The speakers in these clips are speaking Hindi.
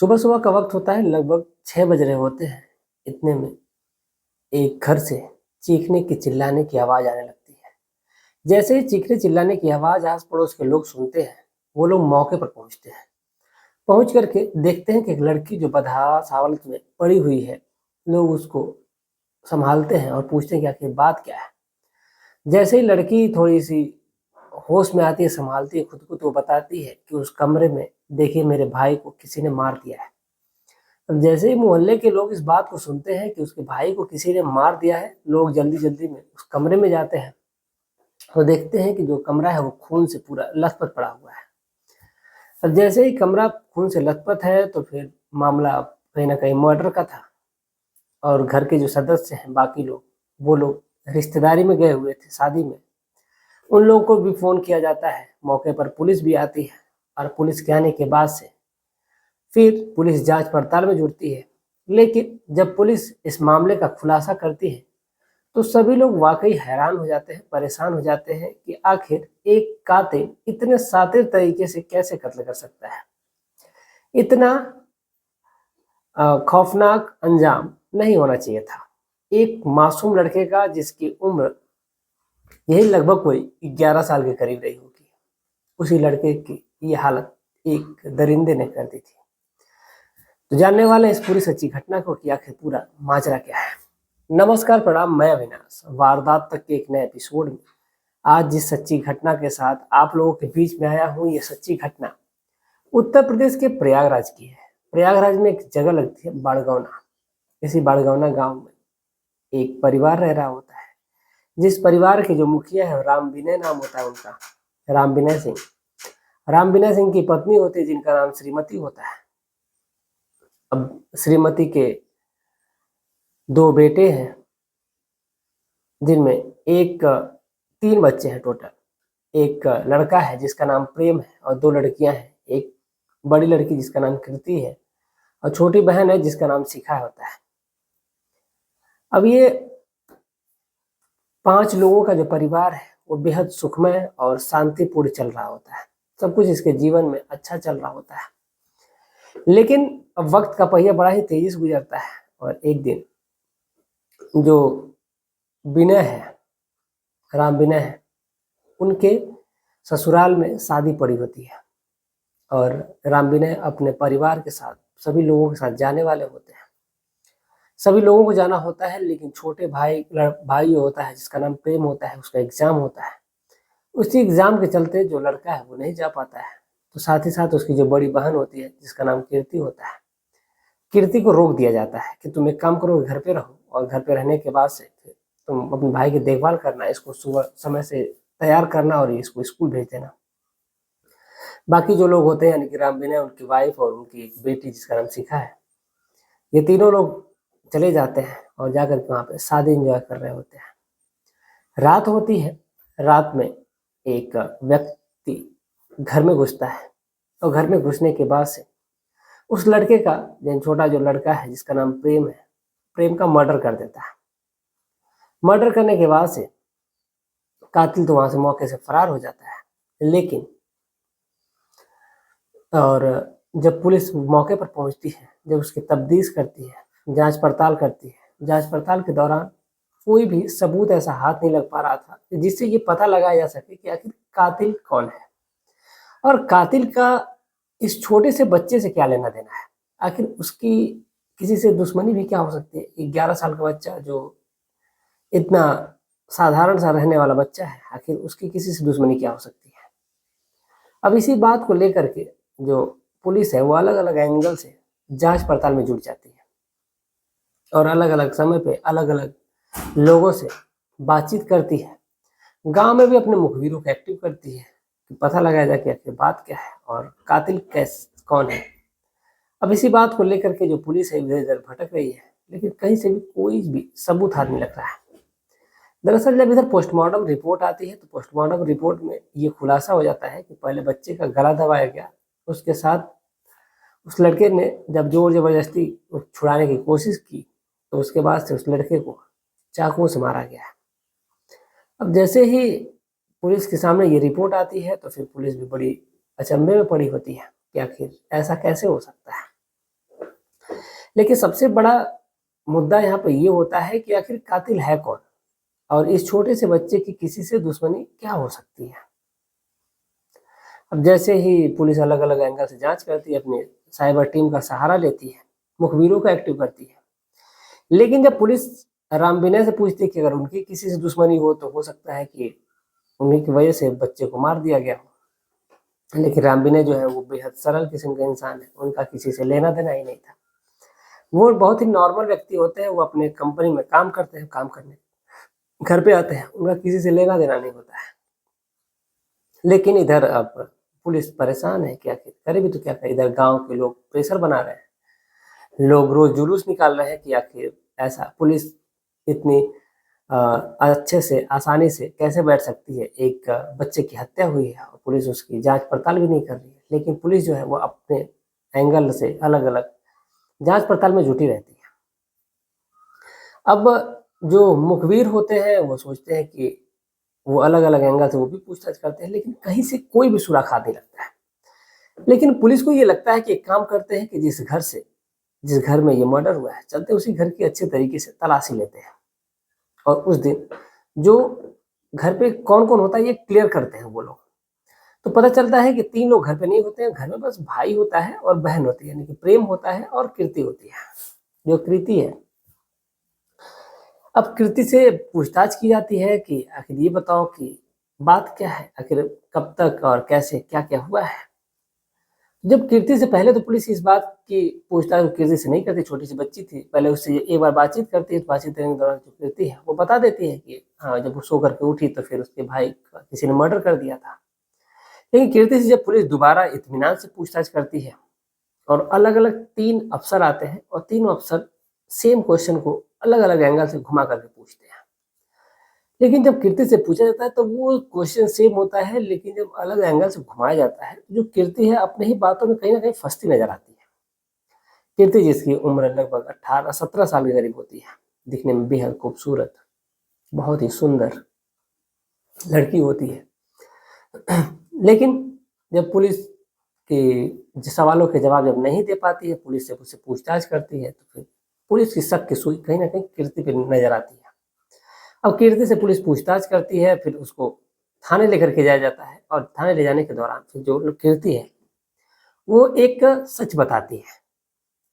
सुबह सुबह का वक्त होता है, लगभग 6 बज रहे होते हैं। इतने में एक घर से चीखने की चिल्लाने की आवाज़ आने लगती है। जैसे ही चीखने चिल्लाने की आवाज़ आस पड़ोस के लोग सुनते हैं, वो लोग मौके पर पहुंचते हैं। पहुंच करके देखते हैं कि एक लड़की जो बदहास हालत में पड़ी हुई है। लोग उसको संभालते हैं और पूछते हैं कि आखिर बात क्या है। जैसे ही लड़की थोड़ी सी होश में आती है, संभालती है खुद को, तो वो बताती है कि उस कमरे में देखिए मेरे भाई को किसी ने मार दिया है। अब जैसे ही मोहल्ले के लोग इस बात को सुनते हैं कि उसके भाई को किसी ने मार दिया है, लोग जल्दी जल्दी में उस कमरे में जाते हैं और देखते हैं कि जो कमरा है वो खून से पूरा लथपथ पड़ा हुआ है। अब जैसे ही कमरा खून से लथपथ है तो फिर मामला कहीं ना कहीं मर्डर का था। और घर के जो सदस्य हैं, बाकी लोग, वो लोग रिश्तेदारी में गए हुए थे, शादी में। उन लोगों को भी फोन किया जाता है। मौके पर पुलिस भी आती है और पुलिस के आने के बाद से फिर पुलिस जांच पड़ताल में जुटती है। लेकिन जब पुलिस इस मामले का खुलासा करती है तो सभी लोग वाकई हैरान हो जाते हैं, परेशान हो जाते हैं कि आखिर एक कातिल इतने शातिर तरीके से कैसे कत्ल कर सकता है। इतना खौफनाक अंजाम नहीं होना चाहिए था। एक मासूम लड़के का जिसकी उम्र यही लगभग कोई 11 साल के करीब रही होगी, उसी लड़के की ये हालत एक दरिंदे ने कर दी थी। तो जानने वाले इस पूरी सच्ची घटना को कि आखिर पूरा माजरा क्या है। नमस्कार, प्रणाम, मैं अविनाश। वारदात तक के एक नए एपिसोड में आज जिस सच्ची घटना के साथ आप लोगों के बीच में आया हूँ, ये सच्ची घटना उत्तर प्रदेश के प्रयागराज की है। प्रयागराज में एक जगह लगती है बाड़गौना। इसी बाड़गौना गांव में एक परिवार रह रहा होता है, जिस परिवार के जो मुखिया है राम विनय नाम होता है उनका, राम विनय सिंह। राम विनय सिंह की पत्नी होती है जिनका नाम श्रीमती होता है। अब श्रीमती के 2 बेटे हैं, जिनमें एक 3 बच्चे हैं टोटल। एक लड़का है जिसका नाम प्रेम है और 2 लड़कियां हैं। एक बड़ी लड़की जिसका नाम कृति है और छोटी बहन है जिसका नाम शिखा होता है। अब ये 5 लोगों का जो परिवार है वो बेहद सुखमय और शांतिपूर्ण चल रहा होता है। सब कुछ इसके जीवन में अच्छा चल रहा होता है। लेकिन अब वक्त का पहिया बड़ा ही तेजी से गुजरता है और एक दिन जो विनय है, राम विनय है, उनके ससुराल में शादी पड़ी होती है और राम विनय अपने परिवार के साथ, सभी लोगों के साथ जाने वाले होते हैं। सभी लोगों को जाना होता है, लेकिन छोटे भाई होता है जिसका नाम प्रेम होता है, उसका एग्जाम होता है। उसी एग्जाम के चलते जो लड़का है वो नहीं जा पाता है। तो साथ ही साथ उसकी जो बड़ी बहन होती है जिसका नाम कीर्ति होता है, कीर्ति को रोक दिया जाता है कि तुम एक काम करो, घर पे रहो और घर पे रहने के बाद से तुम अपने भाई की देखभाल करना, इसको सुबह समय से तैयार करना और इसको स्कूल भेज देना। बाकी जो लोग होते हैं यानी कि राम विनय, उनकी वाइफ और उनकी एक बेटी जिसका नाम शिखा है, ये तीनों लोग चले जाते हैं और जाकर के वहाँ पे शादी एंजॉय कर रहे होते हैं। रात होती है। रात में एक व्यक्ति घर में घुसता है और घर में घुसने के बाद से उस लड़के का, छोटा जो लड़का है जिसका नाम प्रेम है, प्रेम का मर्डर कर देता है। मर्डर करने के बाद से कातिल तो वहां से मौके से फरार हो जाता है। लेकिन और जब पुलिस मौके पर पहुंचती है, जब उसकी तफ्तीश करती है, जांच पड़ताल करती है, जांच पड़ताल के दौरान कोई भी सबूत ऐसा हाथ नहीं लग पा रहा था जिससे ये पता लगाया जा सके कि आखिर कातिल कौन है और कातिल का इस छोटे से बच्चे से क्या लेना देना है। आखिर उसकी किसी से दुश्मनी भी क्या हो सकती है। 11 साल का बच्चा जो इतना साधारण सा रहने वाला बच्चा है, आखिर उसकी किसी से दुश्मनी क्या हो सकती है। अब इसी बात को लेकर के जो पुलिस है वो अलग अलग एंगल से जांच पड़ताल में जुट जाती है और अलग अलग समय पे अलग अलग लोगों से बातचीत करती है। गांव में भी अपने मुखबिरों को एक्टिव करती है कि पता लगाया जाए कि आखिर बात क्या है और कातिल कौन है। अब इसी बात को लेकर के जो पुलिस है इधर इधर भटक रही है, लेकिन कहीं से भी कोई भी सबूत हाथ नहीं लग रहा है। दरअसल जब इधर पोस्टमार्टम रिपोर्ट आती है तो पोस्टमार्टम रिपोर्ट में ये खुलासा हो जाता है कि पहले बच्चे का गला दबाया गया, उसके साथ उस लड़के ने जब जोर जबरदस्ती छुड़ाने की कोशिश की तो उसके बाद से उस लड़के को चाकुओं से मारा गया। अब जैसे ही पुलिस के सामने ये रिपोर्ट आती है तो फिर पुलिस भी बड़ी अचंभे में पड़ी होती है कि आखिर ऐसा कैसे हो सकता है। लेकिन सबसे बड़ा मुद्दा यहाँ पे ये होता है कि आखिर कातिल है कौन, और इस छोटे से बच्चे की किसी से दुश्मनी क्या हो सकती है। अब जैसे ही पुलिस अलग अलग एंगल से जांच करती है, अपनी साइबर टीम का सहारा लेती है, मुखबिरों को एक्टिव करती है, लेकिन जब पुलिस राम विनय से पूछती है कि अगर उनकी किसी से दुश्मनी हो तो हो सकता है कि उन्हीं की वजह से बच्चे को मार दिया गया हो। लेकिन राम विनय जो है वो बेहद सरल किस्म का इंसान है, उनका किसी से लेना देना ही नहीं था। वो बहुत ही नॉर्मल व्यक्ति होते हैं, वो अपने कंपनी में काम करते हैं, काम करने घर पे आते हैं, उनका किसी से लेना देना नहीं होता है। लेकिन इधर अब पुलिस परेशान है, क्या करे भी तो क्या करे। इधर गांव के लोग प्रेशर बना रहे हैं, लोग रोज जुलूस निकाल रहे हैं कि आखिर ऐसा पुलिस इतनी अच्छे से आसानी से कैसे बैठ सकती है। एक बच्चे की हत्या हुई है और पुलिस उसकी जांच पड़ताल भी नहीं कर रही है, लेकिन पुलिस जो है वो अपने एंगल से अलग अलग जांच पड़ताल में जुटी रहती है। अब जो मुखबिर होते हैं वो सोचते हैं कि वो अलग अलग एंगल से वो भी पूछताछ करते हैं, लेकिन कहीं से कोई भी सुराग हाथ नहीं लगता है। लेकिन पुलिस को ये लगता है कि एक काम करते हैं कि जिस घर में ये मर्डर हुआ है, चलते उसी घर की अच्छे तरीके से तलाशी लेते हैं, और उस दिन जो घर पे कौन कौन होता है ये क्लियर करते हैं वो लोग। तो पता चलता है कि 3 लोग घर पे नहीं होते हैं, घर में बस भाई होता है और बहन होती है, यानी कि प्रेम होता है और कीर्ति होती है। जो कृति है, अब कृति से पूछताछ की जाती है कि आखिर ये बताओ कि बात क्या है, आखिर कब तक और कैसे क्या क्या हुआ है। जब कीर्ति से पहले तो पुलिस इस बात की पूछताछ कीर्ति से नहीं करती, छोटी सी बच्ची थी, पहले उससे एक बार बातचीत करती है, तो बातचीत करने के दौरान जो कीर्ति है वो बता देती है कि हाँ, जब वो सो करके उठी तो फिर उसके भाई का किसी ने मर्डर कर दिया था। लेकिन कीर्ति से जब पुलिस दोबारा इत्मीनान से पूछताछ करती है और अलग अलग 3 अफसर आते हैं और तीनों अफसर सेम क्वेश्चन को अलग अलग एंगल से घुमा करके पूछते हैं, लेकिन जब कीर्ति से पूछा जाता है तो वो क्वेश्चन सेम होता है, लेकिन जब अलग एंगल से घुमाया जाता है तो जो कीर्ति है अपने ही बातों में कहीं ना कहीं फंसती नजर आती है। कीर्ति जिसकी उम्र लगभग 18-17 साल के करीब होती है, दिखने में बेहद खूबसूरत, बहुत ही सुंदर लड़की होती है। लेकिन जब पुलिस के सवालों के जवाब जब नहीं दे पाती है, पुलिस से उससे पूछताछ करती है, तो फिर पुलिस की शक की सुई कहीं ना कहीं कीर्ति पे नजर आती है। अब कीर्ति से पुलिस पूछताछ करती है, फिर उसको थाने लेकर के जाया जाता है, और थाने ले जाने के दौरान फिर जो कीर्ति है वो एक सच बताती है,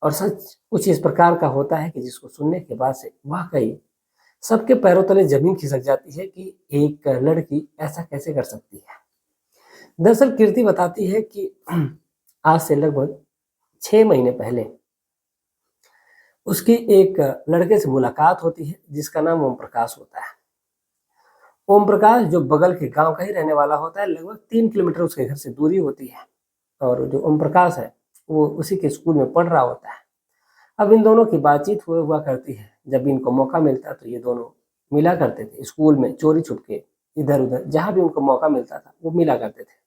और सच कुछ इस प्रकार का होता है कि जिसको सुनने के बाद से वाकई सबके पैरों तले जमीन खिसक जाती है कि एक लड़की ऐसा कैसे कर सकती है। दरअसल कीर्ति बताती है कि आज से लगभग 6 महीने पहले उसकी एक लड़के से मुलाकात होती है जिसका नाम ओम प्रकाश होता है। ओम प्रकाश जो बगल के गांव का ही रहने वाला होता है, लगभग 3 किलोमीटर उसके घर से दूरी होती है, और जो ओम प्रकाश है वो उसी के स्कूल में पढ़ रहा होता है। अब इन दोनों की बातचीत हुआ करती है, जब इनको मौका मिलता तो ये दोनों मिला करते थे स्कूल में, चोरी छुपके इधर उधर जहां भी उनको मौका मिलता था वो मिला करते थे।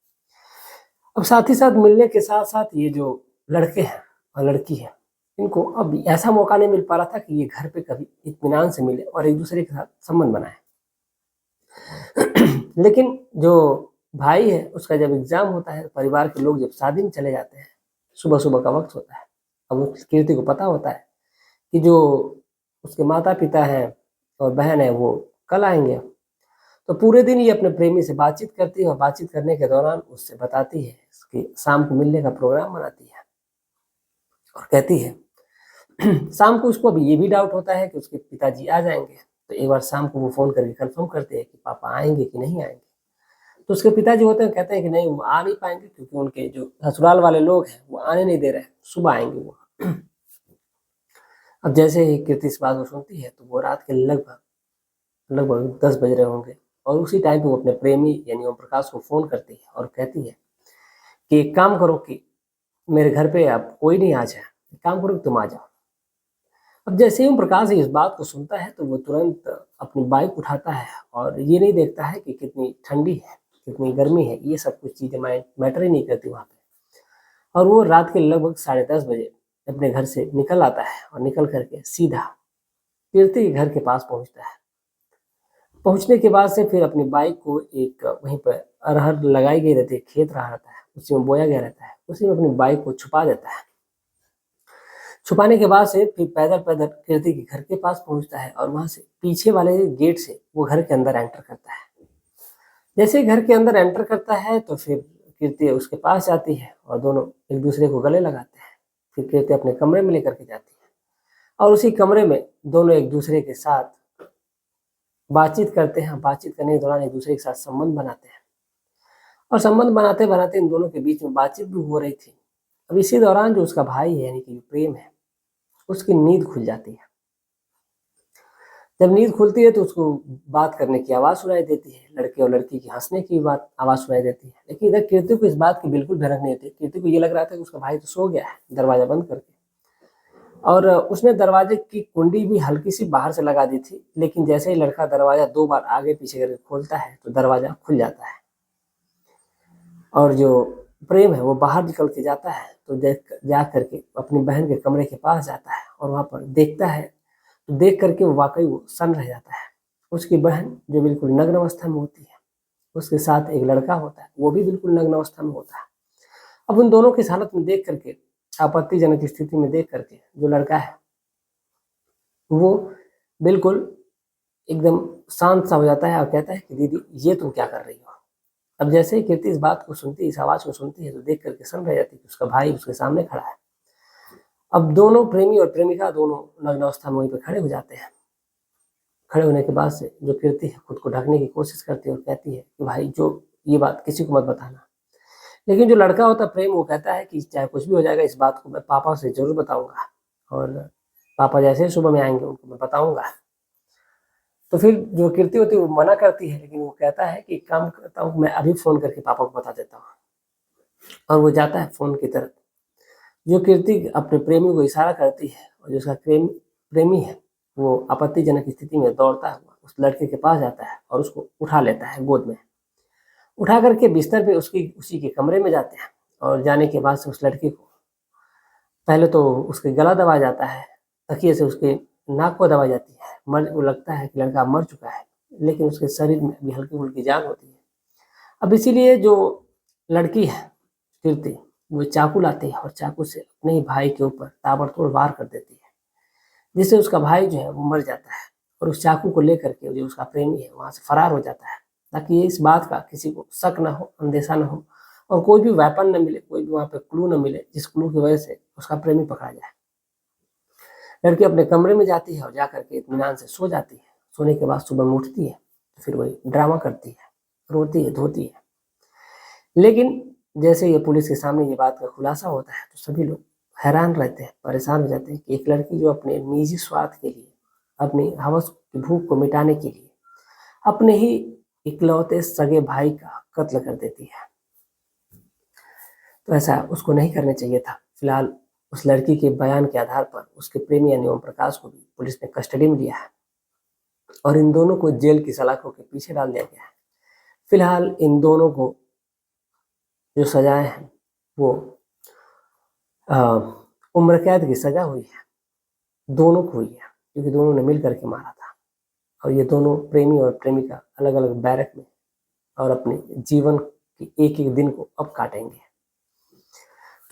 अब साथ ही साथ मिलने के साथ साथ ये जो लड़के हैं और लड़की है, इनको अब ऐसा मौका नहीं मिल पा रहा था कि ये घर पे कभी इत्मीनान से मिले और एक दूसरे के साथ संबंध बनाए। लेकिन जो भाई है उसका जब एग्जाम होता है, परिवार के लोग जब शादी में चले जाते हैं, सुबह सुबह का वक्त होता है, अब उस कीर्ति को पता होता है कि जो उसके माता पिता हैं और बहन है वो कल आएंगे। तो पूरे दिन ये अपने प्रेमी से बातचीत करती है, और बातचीत करने के दौरान उससे बताती है कि शाम को मिलने का प्रोग्राम बनाती है, और कहती है शाम को उसको अभी ये भी डाउट होता है कि उसके पिताजी आ जाएंगे, तो एक बार शाम को वो फोन करके कंफर्म करते हैं कि पापा आएंगे कि नहीं आएंगे। तो उसके पिताजी होते हैं, कहते हैं कि नहीं वो आ नहीं पाएंगे, क्योंकि उनके जो ससुराल वाले लोग हैं वो आने नहीं दे रहे हैं, सुबह आएंगे वो। अब जैसे ही कीर्ति इस बात को सुनती है तो वो रात के लगभग लगभग 10 बज रहे होंगे, और उसी टाइम पे वो अपने प्रेमी यानी ओम प्रकाश को फोन करती है और कहती है कि एक काम करो कि मेरे घर पे अब कोई नहीं आ जाए, एक काम करो कि तुम आ जाओ। अब जैसे ही ओम प्रकाश इस बात को सुनता है तो वो तुरंत अपनी बाइक उठाता है, और ये नहीं देखता है कि कितनी ठंडी है कितनी गर्मी है, ये सब कुछ चीजें मैटर ही नहीं करती वहां पे। और वो रात के लगभग 10:30 बजे अपने घर से निकल आता है, और निकल करके सीधा कीर्ति के घर के पास पहुंचता है। पहुंचने के बाद से फिर अपनी बाइक को एक वहीं पर अरहर लगाई गई रहती है, खेत रहा रहता है, उसी में बोया गया रहता है, उसी में अपनी बाइक को छुपा देता है। छुपाने के बाद से फिर पैदल पैदल कीर्ति के घर के पास पहुंचता है और वहां से पीछे वाले गेट से वो घर के अंदर एंटर करता है। जैसे ही घर के अंदर एंटर करता है तो फिर कीर्ति उसके पास जाती है और दोनों एक दूसरे को गले लगाते हैं। फिर कीर्ति अपने कमरे में लेकर के जाती है और उसी कमरे में दोनों एक दूसरे के साथ बातचीत करते हैं। बातचीत करने के दौरान एक दूसरे के साथ संबंध बनाते हैं और संबंध बनाते बनाते इन दोनों के बीच में बातचीत भी हो रही थी। अब इसी दौरान जो उसका भाई है यानी कि प्रेम है, उसकी नींद खुल जाती है। जब नींद खुलती है तो उसको बात करने की आवाज़ सुनाई देती है, लड़के और लड़की की हंसने की बात आवाज़ सुनाई देती है। लेकिन इधर कीर्ति को इस बात की बिल्कुल भनक नहीं होती। कीर्ति को ये लग रहा था कि उसका भाई तो सो गया है दरवाजा बंद करके, और उसने दरवाजे की कुंडी भी हल्की सी बाहर से लगा दी थी। लेकिन जैसे ही लड़का दरवाजा 2 बार आगे पीछे करके खोलता है तो दरवाजा खुल जाता है और जो प्रेम है वो बाहर निकल के जाता है। तो जा करके अपनी बहन के कमरे के पास जाता है और वहाँ पर देखता है तो देख करके वो वाकई वो सन्न रह जाता है। उसकी बहन जो बिल्कुल नग्न अवस्था में होती है, उसके साथ एक लड़का होता है, वो भी बिल्कुल नग्न अवस्था में होता है। अब उन दोनों की हालत में देख करके, आपत्तिजनक स्थिति में देख करके, जो लड़का है वो बिल्कुल एकदम शांत सा हो जाता है और कहता है कि दीदी ये तुम क्या कर रही हो। अब जैसे ही कीर्ति इस बात को सुनती है, इस आवाज़ को सुनती है, तो देख करके सन्न रह जाती है कि उसका भाई उसके सामने खड़ा है। अब दोनों प्रेमी और प्रेमिका दोनों नग्न अवस्था में वहीं पर खड़े हो जाते हैं। खड़े होने के बाद से जो कीर्ति है खुद को ढकने की कोशिश करती है और कहती है कि भाई जो ये बात किसी को मत बताना। लेकिन जो लड़का होता है प्रेम, वो कहता है कि चाहे कुछ भी हो जाएगा, इस बात को मैं पापा से जरूर बताऊंगा और पापा जैसे ही सुबह में आएंगे उनको मैं बताऊंगा। तो फिर जो कीर्ति होती है वो मना करती है, लेकिन वो कहता है कि काम करता हूँ, मैं अभी फोन करके पापा को बता देता हूँ। और वो जाता है फोन की तरफ। जो कीर्ति अपने प्रेमी को इशारा करती है और जो उसका प्रेमी है वो आपत्तिजनक स्थिति में दौड़ता हुआ उस लड़के के पास जाता है और उसको उठा लेता है गोद में। उठा करके बिस्तर पे उसी के कमरे में जाते हैं और जाने के बाद से उस लड़के को पहले तो उसके गला दबाया जाता है, तकिए से उसके नाक को दबाई जाती है। वो लगता है कि लड़का मर चुका है, लेकिन उसके शरीर में अभी हल्की फुल्की जान होती है। अब इसीलिए जो लड़की है कीर्ति, वो चाकू लाती है और चाकू से अपने ही भाई के ऊपर ताबड़तोड़ वार कर देती है, जिससे उसका भाई जो है वो मर जाता है। और उस चाकू को लेकर के जो उसका प्रेमी है वहां से फरार हो जाता है, ताकि इस बात का किसी को शक न हो, अंदेशा न हो और कोई भी वेपन न मिले, कोई भी वहां पे क्लू न मिले जिस क्लू की वजह से उसका प्रेमी पकड़ा जाए। लड़की अपने कमरे में जाती है और जाकर के इत्मीनान से सो जाती है। सोने के बाद सुबह में उठती है तो फिर वही ड्रामा करती है, रोती है, धोती है। लेकिन जैसे ये पुलिस के सामने ये बात का खुलासा होता है तो सभी लोग हैरान रहते हैं, परेशान हो जाते हैं कि एक लड़की जो अपने निजी स्वार्थ के लिए, अपनी हवस की भूख को मिटाने के लिए अपने ही इकलौते सगे भाई का कत्ल कर देती है। तो ऐसा उसको नहीं करना चाहिए था। फिलहाल उस लड़की के बयान के आधार पर उसके प्रेमी यानी ओम प्रकाश को भी पुलिस ने कस्टडी में लिया है और इन दोनों को जेल की सलाखों के पीछे डाल दिया गया है। फिलहाल इन दोनों को जो सजाएं हैं वो उम्र कैद की सजा हुई है, दोनों को हुई है, क्योंकि दोनों ने मिल करके मारा था। और ये दोनों प्रेमी और प्रेमिका अलग अलग बैरक में और अपने जीवन के एक एक दिन को अब काटेंगे।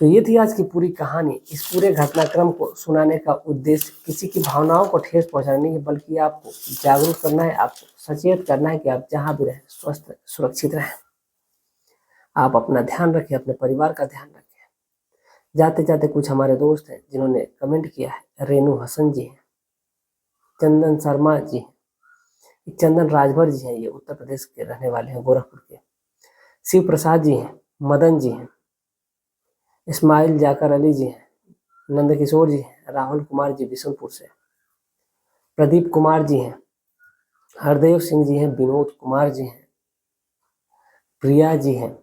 तो ये थी आज की पूरी कहानी। इस पूरे घटनाक्रम को सुनाने का उद्देश्य किसी की भावनाओं को ठेस पहुंचाना नहीं है, बल्कि आपको जागरूक करना है, आपको सचेत करना है कि आप जहां भी रहें स्वस्थ सुरक्षित रहें। आप अपना ध्यान रखें, अपने परिवार का ध्यान रखें। जाते जाते कुछ हमारे दोस्त हैं जिन्होंने कमेंट किया है। रेनू हसन जी हैं, चंदन शर्मा जी हैं, चंदन राजभर जी हैं, ये उत्तर प्रदेश के रहने वाले हैं, गोरखपुर के। शिव प्रसाद जी हैं, मदन जी हैं, इस्माइल जाकर अली जी हैं, नंद किशोर जी हैं, राहुल कुमार जी बिशनपुर से, प्रदीप कुमार जी हैं, हरदेव सिंह जी हैं, विनोद कुमार जी हैं, प्रिया जी हैं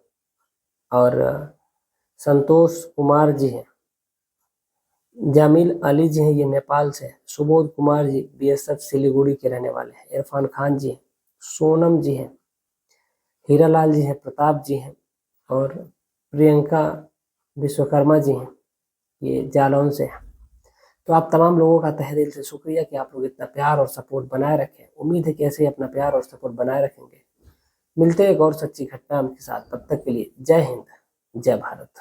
और संतोष कुमार जी हैं, जामिल अली जी हैं, ये नेपाल से, सुबोध कुमार जी बीएसएफ सिलीगुड़ी के रहने वाले हैं, इरफान खान जी हैं, सोनम जी हैं, हीरालाल जी हैं, प्रताप जी हैं और प्रियंका विश्वकर्मा जी हैं, ये जालौन से हैं। तो आप तमाम लोगों का तहे दिल से शुक्रिया कि आप लोग इतना प्यार और सपोर्ट बनाए रखें। उम्मीद है कि ऐसे ही अपना प्यार और सपोर्ट बनाए रखेंगे। मिलते हैं एक और सच्ची घटना के साथ, तब तक के लिए जय हिंद, जय भारत।